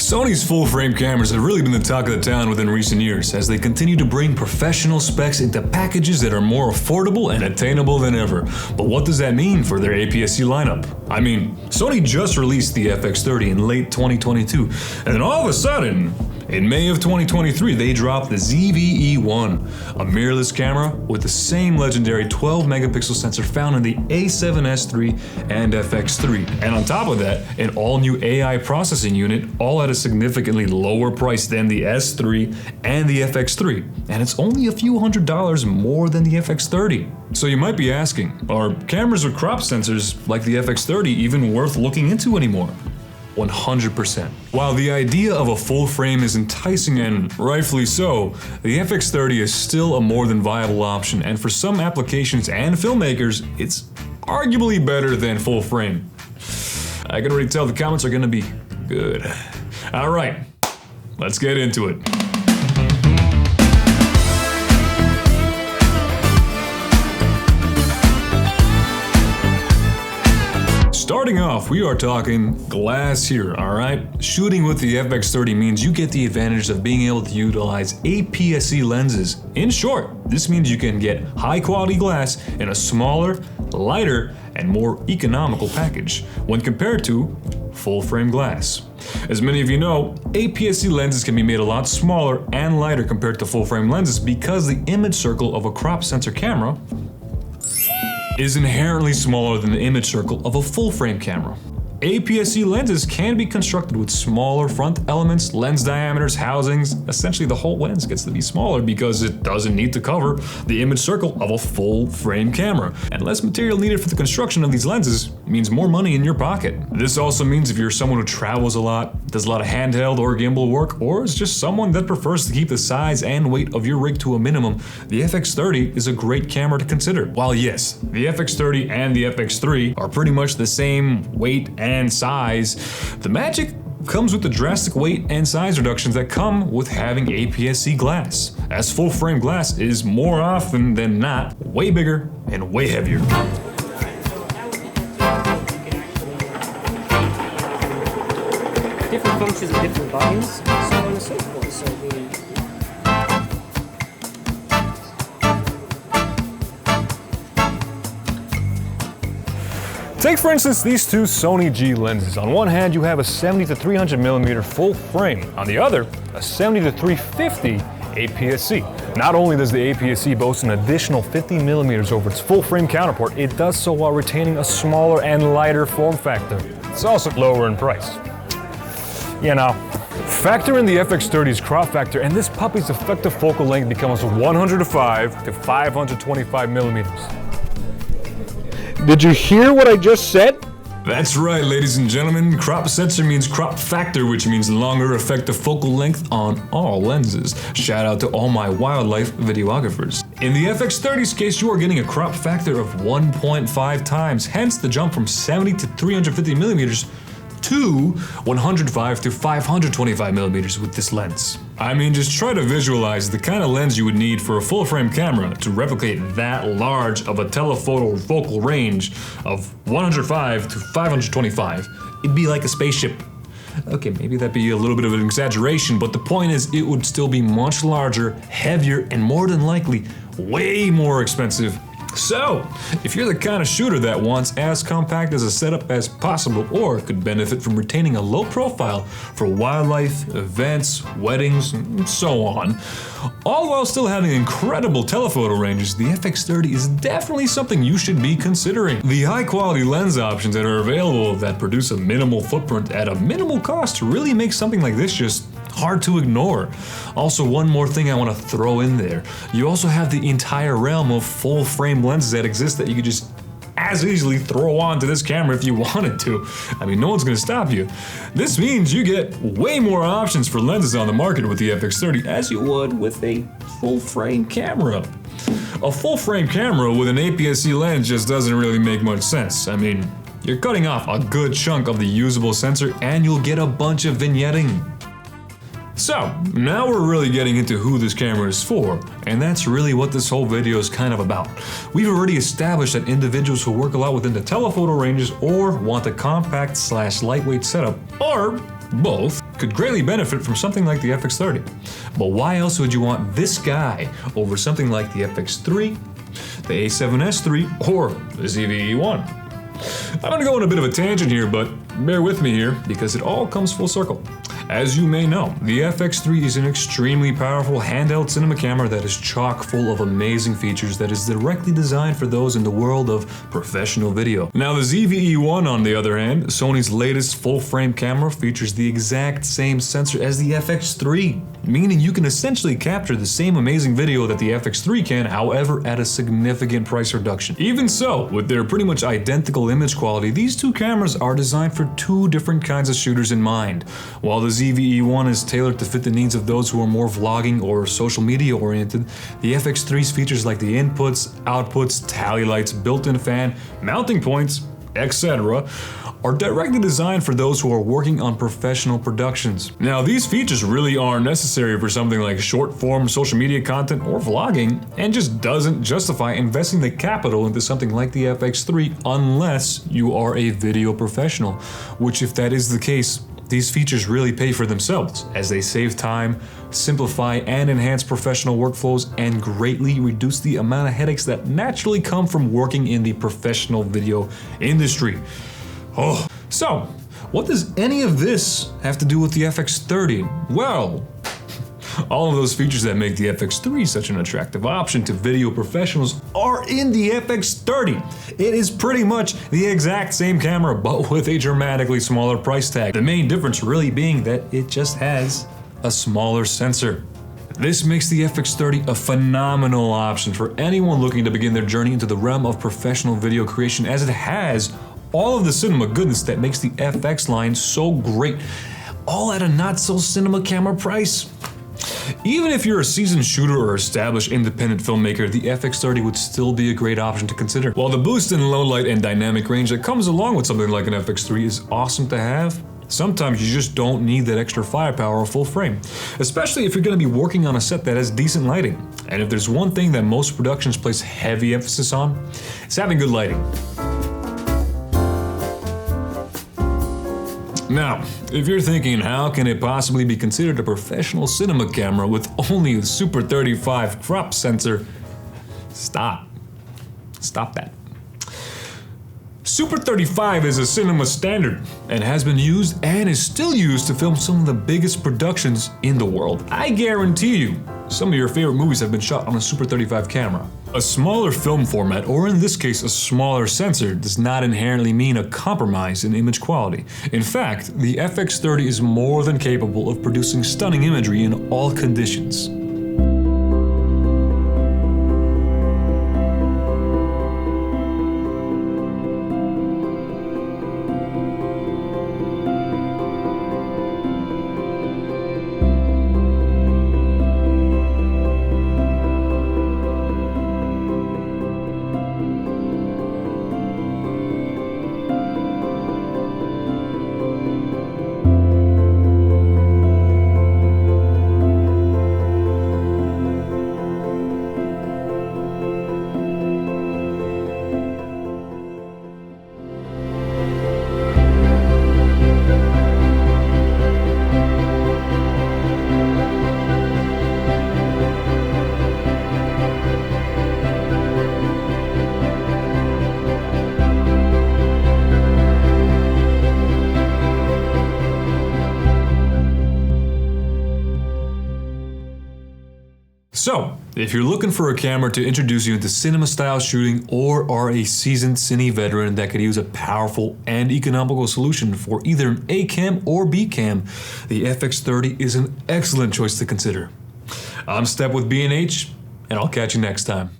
Sony's full-frame cameras have really been the talk of the town within recent years as they continue to bring professional specs into packages that are more affordable and attainable than ever. But what does that mean for their APS-C lineup? I mean, Sony just released the FX30 in late 2022, and then all of a sudden, in May of 2023, they dropped the ZV-E1, a mirrorless camera with the same legendary 12-megapixel sensor found in the A7S III and FX3. And on top of that, an all-new AI processing unit, all at a significantly lower price than the S3 and the FX3. And it's only a few $100s more than the FX30. So you might be asking, are cameras with crop sensors like the FX30 even worth looking into anymore? 100%. While the idea of a full frame is enticing and rightfully so, the FX30 is still a more than viable option, and for some applications and filmmakers, it's arguably better than full frame. I can already tell the comments are gonna be good. Alright, let's get into it. Starting off, we are talking glass here, alright? Shooting with the FX30 means you get the advantage of being able to utilize APS-C lenses. In short, this means you can get high quality glass in a smaller, lighter, and more economical package when compared to full frame glass. As many of you know, APS-C lenses can be made a lot smaller and lighter compared to full frame lenses because the image circle of a crop sensor camera is inherently smaller than the image circle of a full-frame camera. APS-C lenses can be constructed with smaller front elements, lens diameters, housings. Essentially, the whole lens gets to be smaller because it doesn't need to cover the image circle of a full-frame camera. And less material needed for the construction of these lenses means more money in your pocket. This also means if you're someone who travels a lot, does a lot of handheld or gimbal work, or is just someone that prefers to keep the size and weight of your rig to a minimum, the FX30 is a great camera to consider. While yes, the FX30 and the FX3 are pretty much the same weight and size, the magic comes with the drastic weight and size reductions that come with having APS-C glass, as full frame glass is more often than not way bigger and way heavier. Different functions and different buttons, so on and so forth. So take for instance these two Sony G lenses. On one hand you have a 70 to 300mm full frame, on the other a 70 to 350 APS-C. Not only does the APS-C boast an additional 50mm over its full frame counterpart, it does so while retaining a smaller and lighter form factor. It's also lower in price. You know, factor in the FX30's crop factor and this puppy's effective focal length becomes 105 to 525mm. Did you hear what I just said? That's right, ladies and gentlemen. Crop sensor means crop factor, which means longer effective focal length on all lenses. Shout out to all my wildlife videographers. In the FX30's case, you are getting a crop factor of 1.5 times, hence the jump from 70 to 350mm to 105 to 525mm with this lens. I mean, just try to visualize the kind of lens you would need for a full-frame camera to replicate that large of a telephoto focal range of 105 to 525. It'd be like a spaceship. Okay, maybe that'd be a little bit of an exaggeration, but the point is it would still be much larger, heavier, and more than likely way more expensive. So, if you're the kind of shooter that wants as compact as a setup as possible or could benefit from retaining a low profile for wildlife, events, weddings, and so on, all while still having incredible telephoto ranges, the FX30 is definitely something you should be considering. The high quality lens options that are available that produce a minimal footprint at a minimal cost really make something like this just hard to ignore. Also, one more thing I want to throw in there. You also have the entire realm of full frame lenses that exist that you could just as easily throw onto this camera if you wanted to. I mean, no one's gonna stop you. This means you get way more options for lenses on the market with the FX30 as you would with a full frame camera. A full frame camera with an APS-C lens just doesn't really make much sense. I mean, you're cutting off a good chunk of the usable sensor and you'll get a bunch of vignetting. So, now we're really getting into who this camera is for, and that's really what this whole video is kind of about. We've already established that individuals who work a lot within the telephoto ranges or want a compact/lightweight setup, or both, could greatly benefit from something like the FX30. But why else would you want this guy over something like the FX3, the A7S III, or the ZV-E1? I'm gonna go on a bit of a tangent here, but bear with me here because it all comes full circle. As you may know, the FX3 is an extremely powerful handheld cinema camera that is chock full of amazing features that is directly designed for those in the world of professional video. Now the ZV-E1 on the other hand, Sony's latest full-frame camera, features the exact same sensor as the FX3, meaning you can essentially capture the same amazing video that the FX3 can, however at a significant price reduction. Even so, with their pretty much identical image quality, these two cameras are designed for two different kinds of shooters in mind. While the ZV-E1 is tailored to fit the needs of those who are more vlogging or social media oriented, the FX3's features like the inputs, outputs, tally lights, built-in fan, mounting points, etc. are directly designed for those who are working on professional productions. Now these features really are necessary for something like short-form social media content or vlogging, and just doesn't justify investing the capital into something like the FX3 unless you are a video professional, which if that is the case, these features really pay for themselves, as they save time, simplify and enhance professional workflows, and greatly reduce the amount of headaches that naturally come from working in the professional video industry. Oh, so what does any of this have to do with the FX30? Well, all of those features that make the FX3 such an attractive option to video professionals are in the FX30. It is pretty much the exact same camera, but with a dramatically smaller price tag. The main difference really being that it just has a smaller sensor. This makes the FX30 a phenomenal option for anyone looking to begin their journey into the realm of professional video creation, as it has all of the cinema goodness that makes the FX line so great, all at a not so cinema camera price. Even if you're a seasoned shooter or established independent filmmaker, the FX30 would still be a great option to consider. While the boost in low light and dynamic range that comes along with something like an FX3 is awesome to have, sometimes you just don't need that extra firepower or full frame, especially if you're going to be working on a set that has decent lighting. And if there's one thing that most productions place heavy emphasis on, it's having good lighting. Now, if you're thinking how can it possibly be considered a professional cinema camera with only a Super 35 crop sensor, stop that. Super 35 is a cinema standard and has been used and is still used to film some of the biggest productions in the world. I guarantee you, some of your favorite movies have been shot on a Super 35 camera. A smaller film format, or in this case a smaller sensor, does not inherently mean a compromise in image quality. In fact, the FX30 is more than capable of producing stunning imagery in all conditions. So, if you're looking for a camera to introduce you into cinema-style shooting or are a seasoned cine veteran that could use a powerful and economical solution for either an A cam or B cam, the FX30 is an excellent choice to consider. I'm Step with B&H, and I'll catch you next time.